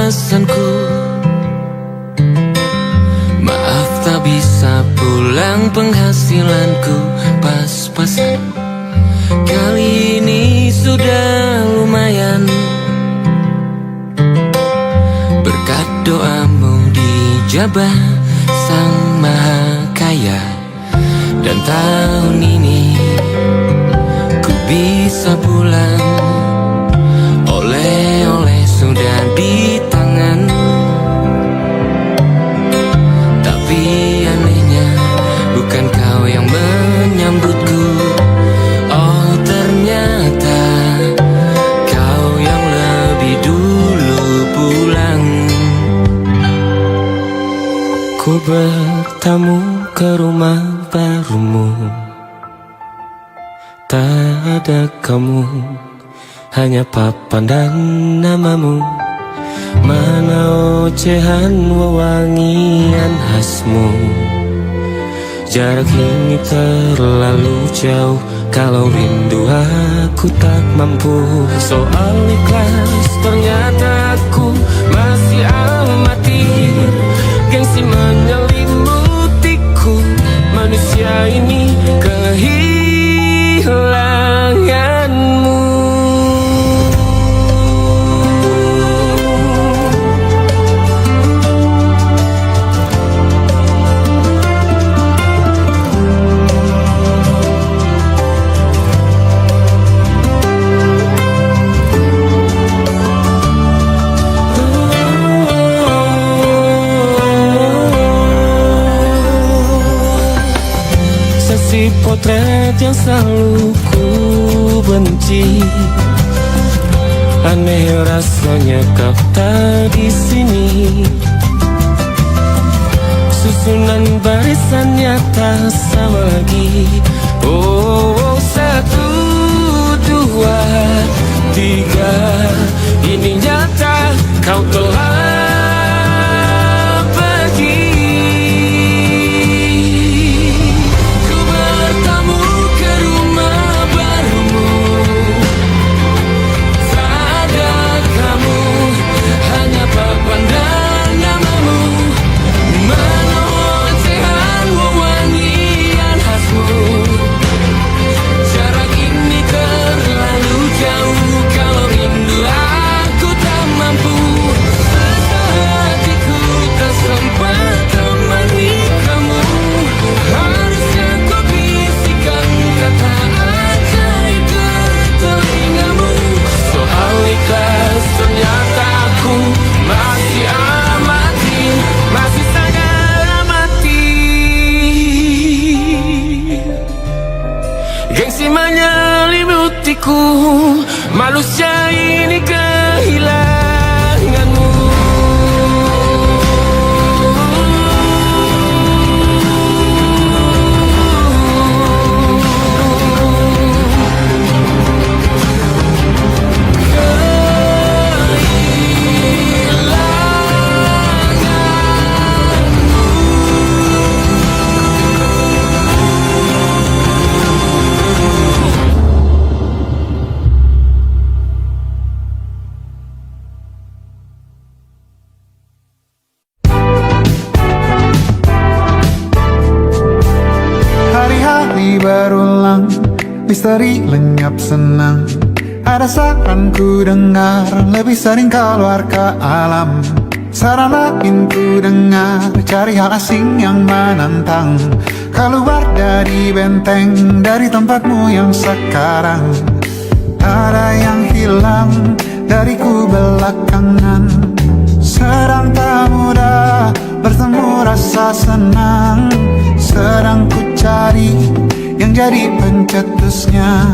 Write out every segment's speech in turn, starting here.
alasanku. Maaf tak bisa pulang, penghasilanku pas-pasan. Kali ini sudah lumayan, berkat doamu dijabah Sang Maha Kaya. Dan tahun ini ku bisa pulang, oleh-oleh sudah di tangan. Tapi anehnya bukan kau yang menyambutku. Oh ternyata kau yang lebih dulu pulang. Ku bertamu ke rumah barumu, tak ada kamu, hanya papan dan namamu. Mana ocehan wewangian khasmu. Jarak ini terlalu jauh, kalau rindu aku tak mampu. Soal ikhlas ternyata aku masih amatir. Gengsi menyelimutiku, manusia ini kehilanganmu. Si potret yang selalu ku benci, aneh rasanya kau tak di sini. Susunan barisannya tak sama lagi. Oh, 1, 2, 3, ini nyata kau telah manusia ini kehilanganmu. Berulang, misteri lenyap senang. Ada saran ku dengar, lebih sering keluar ke alam. Saran lain ku dengar, cari hal asing yang menantang. Keluar dari benteng, dari tempatmu yang sekarang. Ada yang hilang dariku belakangan. Sedang tak mudah bertemu rasa senang. Sedang ku cari yang jadi pencetusnya.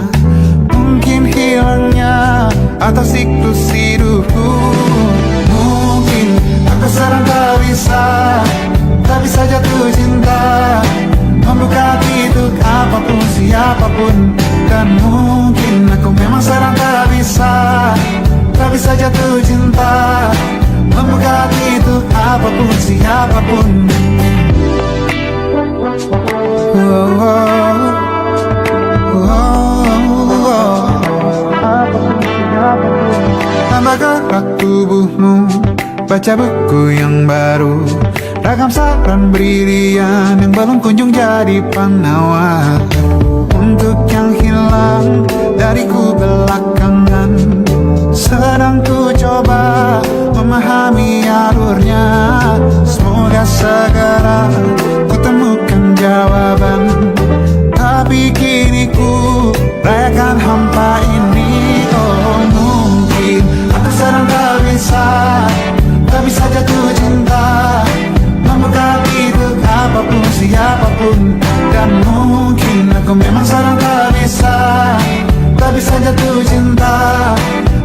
Mungkin hilangnya atau siklus hidupku. Mungkin aku sedang tak bisa jatuh cinta, membuka hati untuk apapun siapapun. Dan mungkin aku memang sedang tak bisa jatuh cinta, membuka hati untuk apapun siapapun. Tambah gerak tubuhmu, baca buku yang baru, ragam saran brilian yang belum kunjung jadi penawar. Untuk yang hilang dariku belakangan, sedang ku coba memahami alurnya. Semoga segera ku temukan jawaban. Tapi kini ku rayakan hampa ini. Oh mungkin aku sedang tak bisa jatuh cinta, membuka pintu apapun siapapun. Dan mungkin aku memang sedang tak bisa jatuh cinta,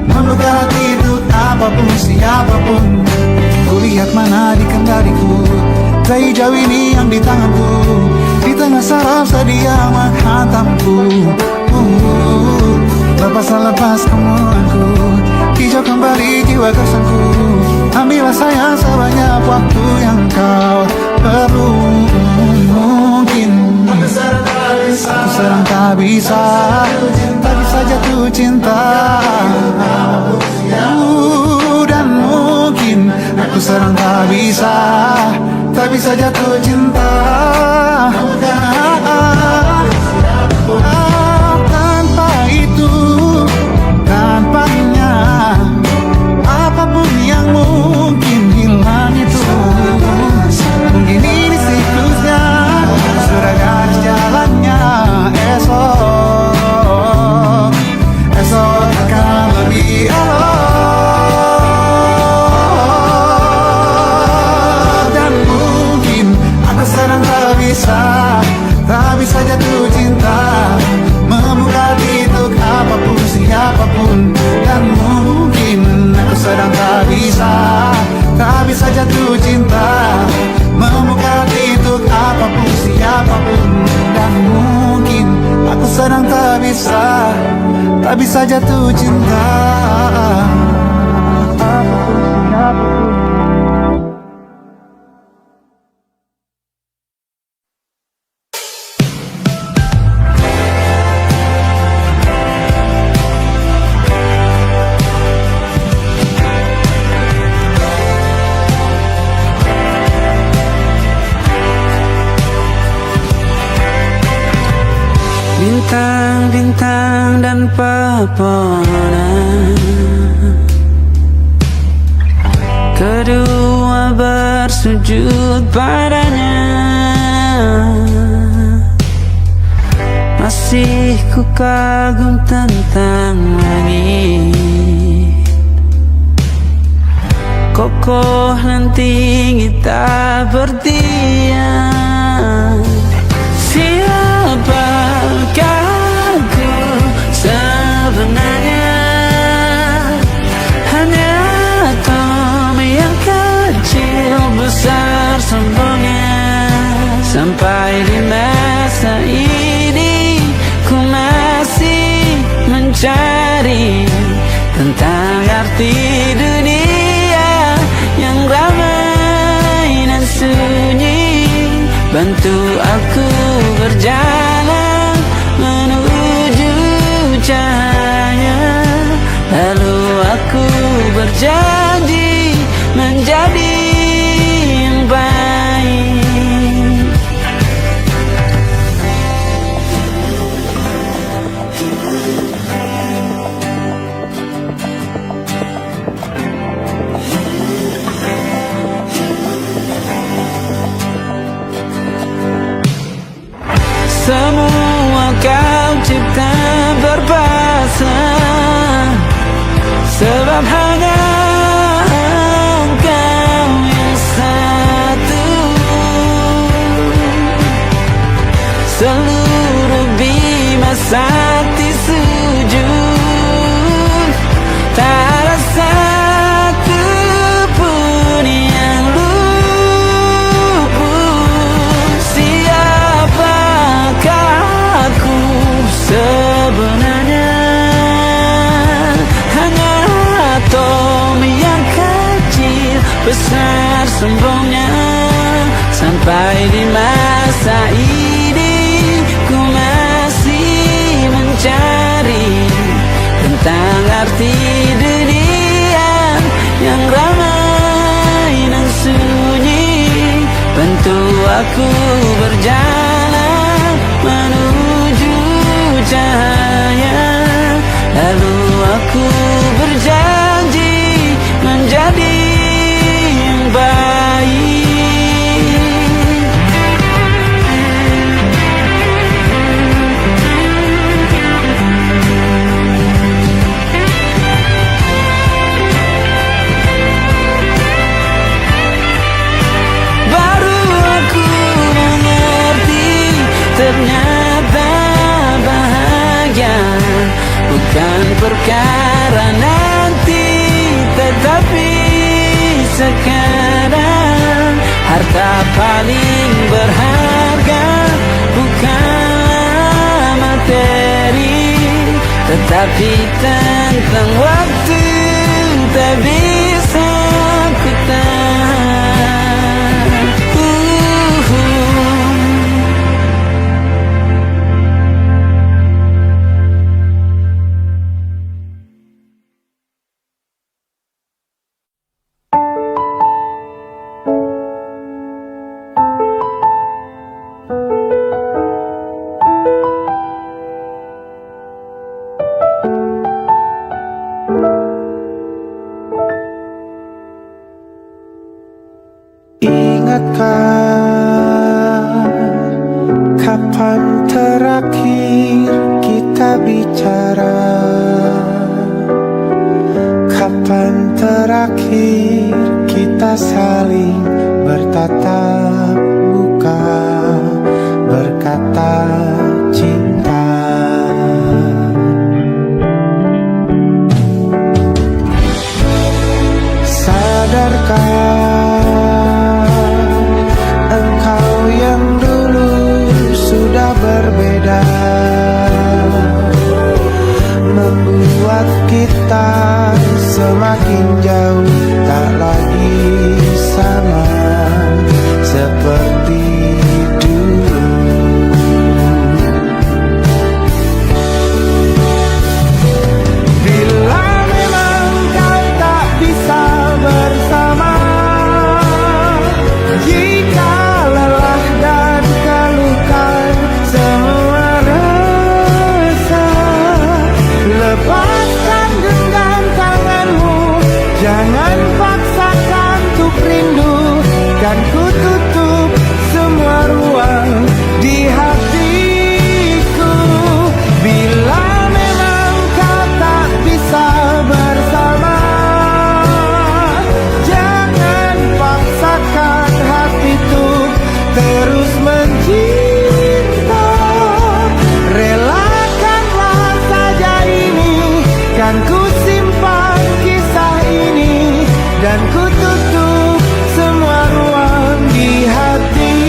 membuka pintu apapun siapapun. Kulihat mana di kendaliku, teh hijau ini yang di tanganku, di tengah saraf sedia menghantamku. Lepas kemuanku, hijau kembali jiwa gersangku. Ambillah sayang sebanyak waktu yang kau perlu. Mungkin aku sedang tak bisa jatuh cinta. Dan mungkin aku sedang tak bisa jatuh cinta. Tanpa itu, tanpanya, apapun yang mungkin hilang itu. Mungkin ini siklusnya, sudah garis jalannya. Esok akan lebih elok. Dan mungkin aku sedang tak bisa jatuh cinta, membuka pintu apapun siapapun. Dan mungkin aku sedang tak bisa jatuh cinta, membuka pintu apapun siapapun. Dan mungkin aku sedang tak bisa jatuh cinta. Bintang-bintang dan pepohonan, kedua bersujud padanya. Masih ku kagum tentang langit, kokoh dan tinggi tak berdiam. Siapakah aku sebenarnya? Hanya atom yang kecil besar sombongnya. Sampai di masa ini ku masih mencari tentang arti dunia yang ramai dan sunyi. Bantu aku berjalan menuju cahaya, lalu aku berjanji menjadi yang baik. Semua kau cipta berpasang, sebab hanya engkau yang satu. Seluruh bima sakti sujud, tak ada satu pun yang luput. Siapakah aku sebenarnya? Hanya atom yang kecil besar sombongnya. Sampai di masa ini ku masih mencari tentang arti dunia yang ramai aku berjalan menuju cahaya, lalu aku berjanji menjadi yang baik. Baru aku mengerti, ternyata bahagia bukan perkara nanti, tetapi sekarang. Harta paling berharga bukanlah materi, tetapi tentang waktu tak bisa ku tahan. Ingatkah kapan terakhir kita bicara? Kapan terakhir kita saling bertatap muka, berkata cinta? Sadarkah berbeda, membuat kita semakin jauh, tak lagi sama seperti dulu. Bila memang kau tak bisa bersama, jika lelah dan keluhkan semua rasa, lepaskan genggam tanganmu, jangan paksakan untuk rindu, kan ku tutup semua ruang di hatiku. Bila memang kau tak bisa bersama, jangan paksakan hatiku terus mencinta. Relakanlah saja ini, kan ku simpan kisah ini, dan ku tutup semua ruang di hatiku.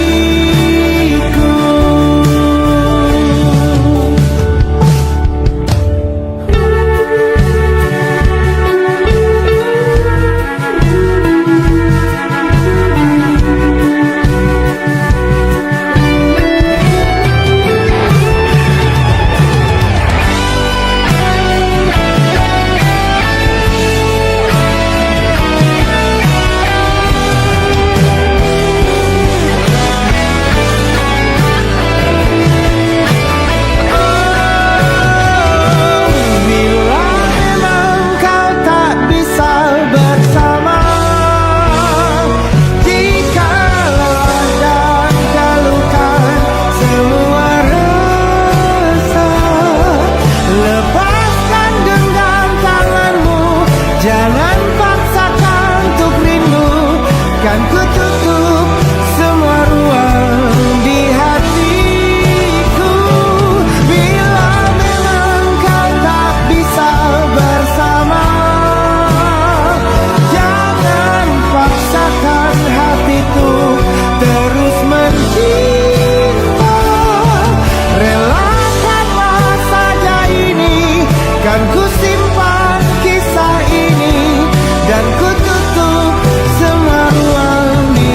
Dan ku tutup semua ruang di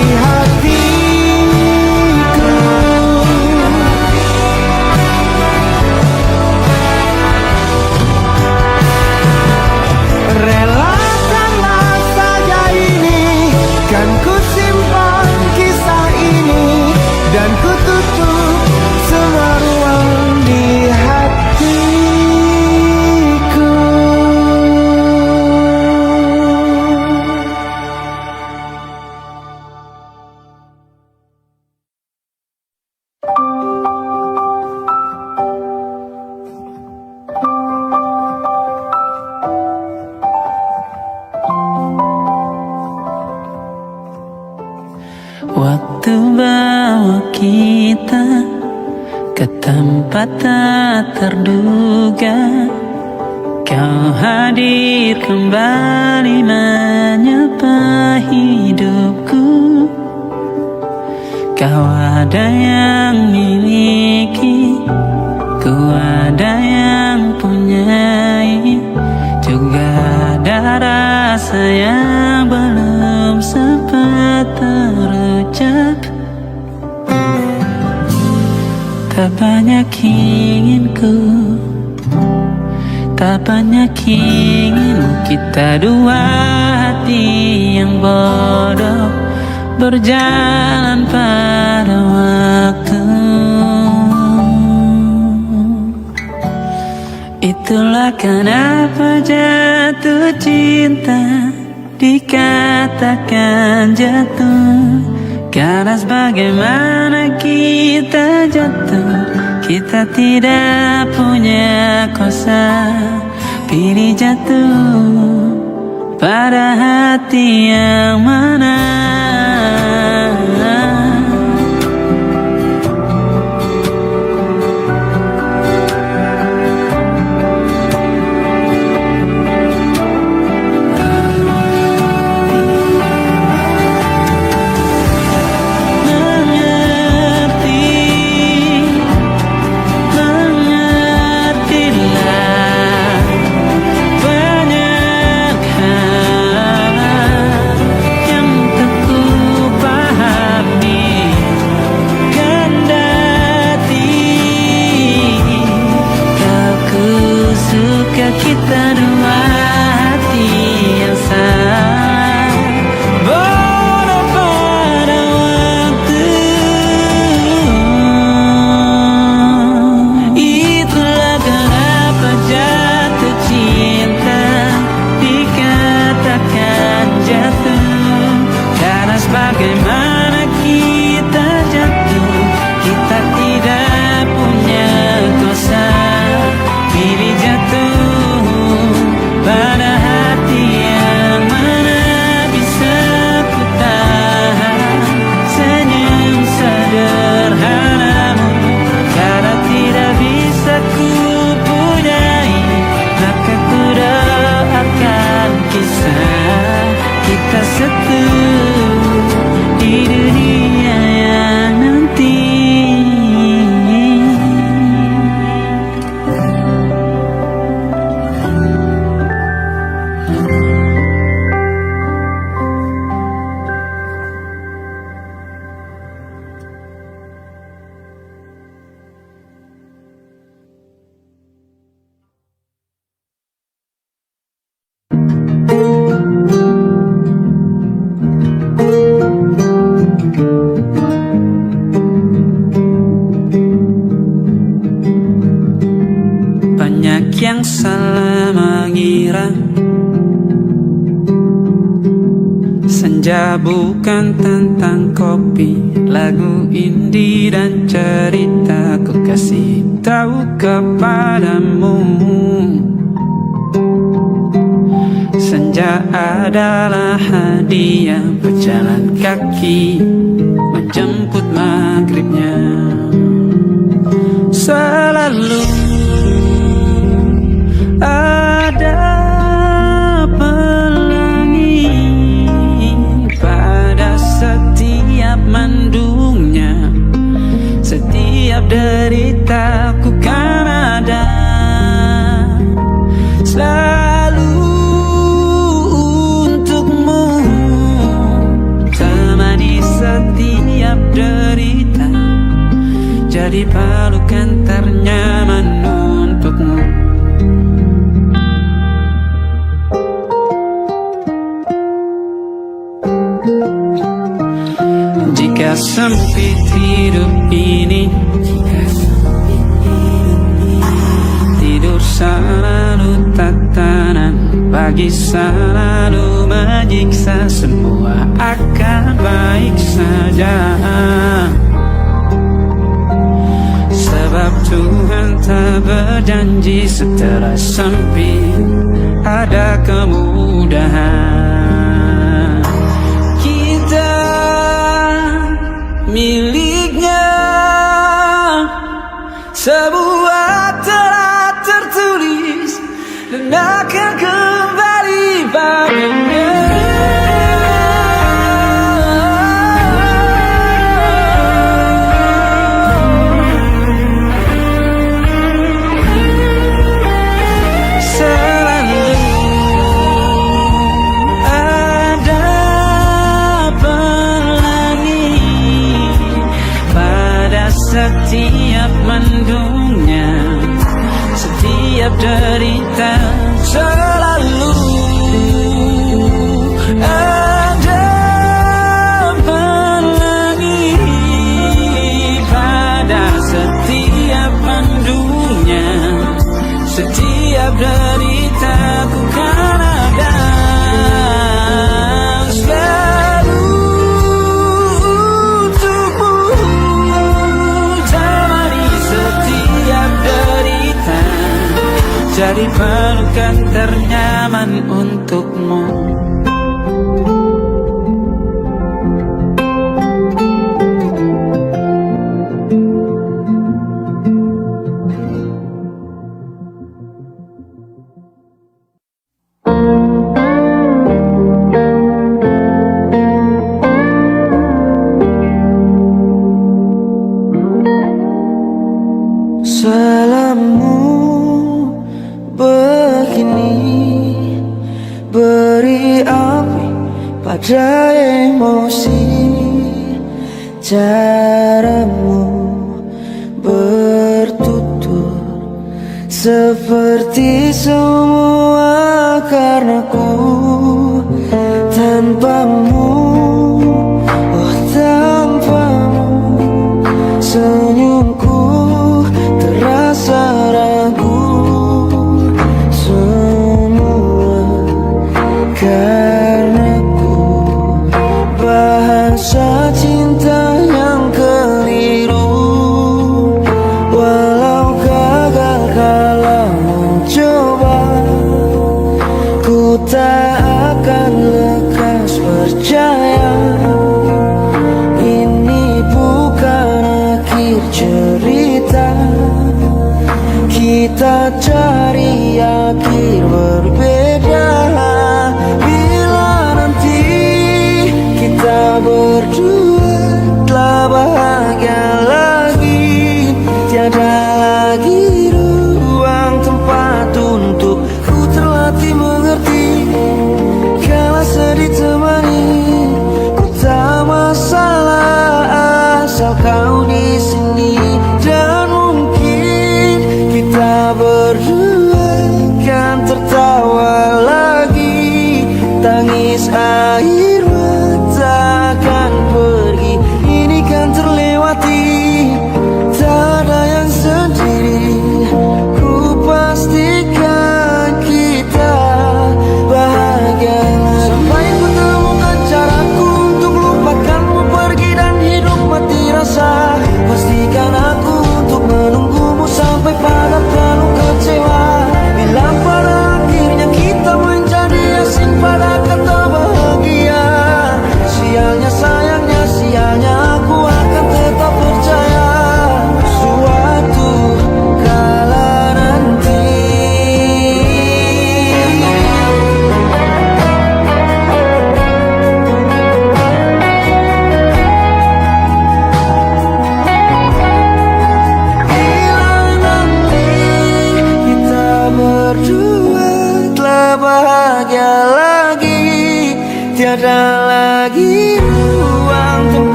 kita ke tempat tak terduga. Kau hadir kembali menyapa hidupku. Kau ada yang miliki, ku ada yang punyai. Juga ada rasa yang belum sempat terucap. Tak banyak inginku, tak banyak inginmu. Kita dua hati yang bodoh berjalan pada waktu. Itulah kenapa jatuh cinta dikatakan jatuh. Karena sebagaimana kita jatuh, kita tidak punya kuasa. Pilih jatuh pada hati yang mana. Kita dua hati yang sama, bodoh pada waktu. Itulah kenapa jatuh cinta dikatakan jatuh. Karena sebagaimana kita jatuh, kita tidak punya kuasa. Pilih jatuh pada hati yang mana. Bisa ku tahan senyum sederhanamu. Karena tidak bisa ku punyai, maka ku doakan kisah kita satu di dunia yang nanti. Banyak yang salah mengira senja bukan tentang kopi, lagu indie dan cerita. Ku kasih tahu kepadamu, senja adalah hadiah berjalan kaki menjemput maghribnya. Selalu ada pelangi pada setiap mendungnya. Setiap derita ku kan ada selalu untukmu. Temani setiap derita, jadi pelukan ternyaman untukmu. Jika sempit hidup ini, tidur selalu tatanan, pagi selalu menyiksa, semua akan baik saja. Sebab Tuhan tak berjanji setelah sempit ada kemudahan. Kita miliknya Semua telah tertulis dan akan kembali padanya. Selalu ada pelangi pada setiap mendungnya, setiap derita. Selalu ada pelangi pada setiap mendungnya, setiap derita ku kan ada. Selalu untukmu temani setiap derita, jadi pelukan ternyaman untukmu. Salammu begini beri api pada emosi, caramu bertutur seperti semua karenaku. Tanpamu, oh tanpamu, senyumku terasa ragu. Semua karenaku, bahasa cinta yang keliru. Walau gagal kalau mencoba, ku tak akan lekas percaya. Ini bukan akhir cerita, kita cari akhir berbeda. Bila nanti kita berdua telah bahagia lagi, tiada lagi ruang tempat untuk ku terlatih mengerti. Kala sedih temani, ku tak masalah asal kau di sini. Dan mungkin kita berdua kan tertawa lagi, tangis air mata akan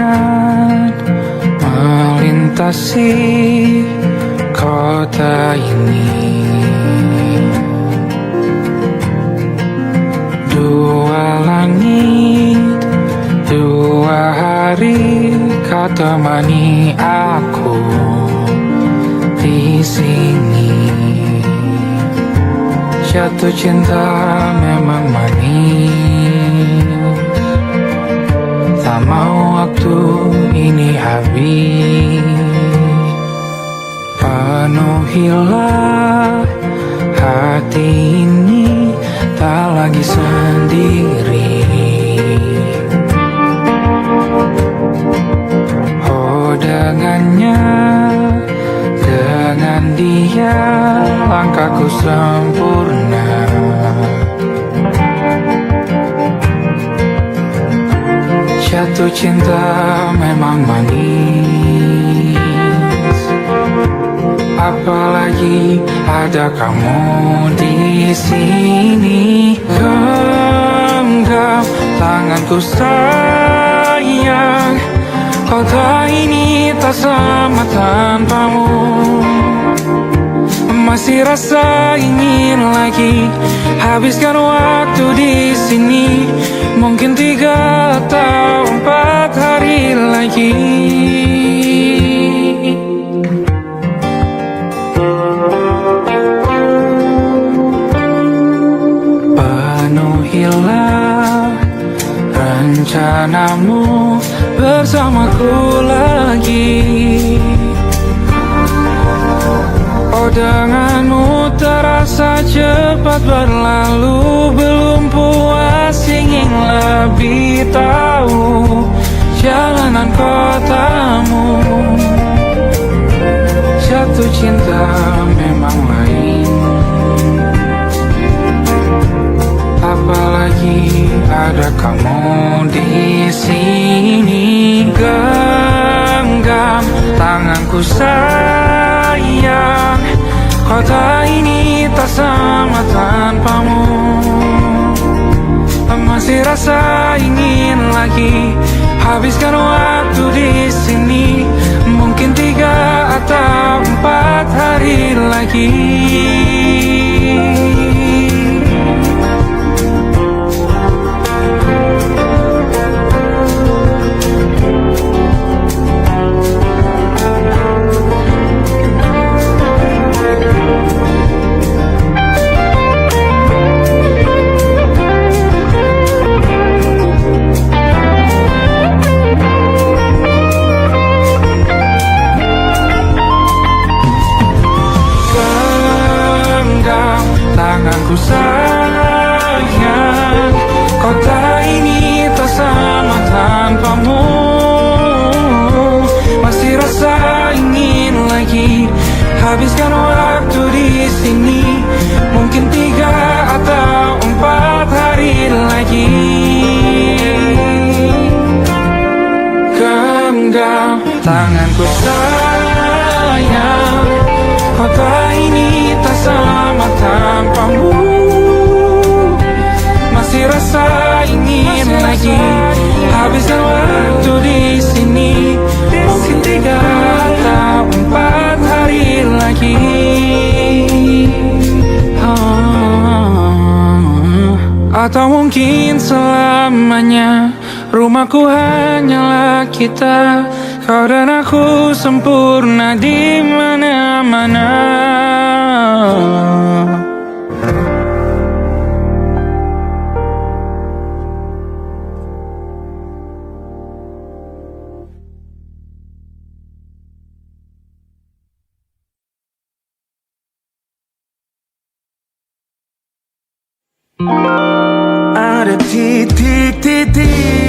ingat melintasi kota ini. Dua langit, dua hari kau temani aku di sini. Jatuh cinta memang manis, tak mau waktu ini habis. Penuhilah hati ini, tak lagi sendiri. Oh dengannya, dengan dia langkahku sempurna. Jatuh cinta memang manis, apalagi ada kamu di sini. Genggam tanganku sayang, kota ini tak sama tanpamu. Masih rasa ingin lagi habiskan waktu di sini. Mungkin 3 atau 4 hari lagi. Penuhilah rencanamu bersamaku lagi. Oh denganmu terasa cepat berlalu. Belum puas ingin lebih tahu jalanan kotamu. Jatuh cinta memang lain, apalagi ada kamu di sini. Genggam tanganku sayang, kota ini tak sama tanpamu. Masih rasa ingin lagi habiskan waktu di sini. Mungkin 3 atau 4 hari lagi. Tanganku sayang, kota ini tak sama tanpamu. Masih rasa ingin lagi habiskan waktu di sini. Mungkin 3 atau 4 hari lagi. Genggam tanganku sayang, kota ini tak sama tanpamu. Masih rasa ingin lagi habiskan waktu di sini. Mungkin 3 atau 4 hari lagi. Atau mungkin selamanya. Rumahku hanyalah kita, kau dan aku sempurna di mana-mana. Ada titik-titik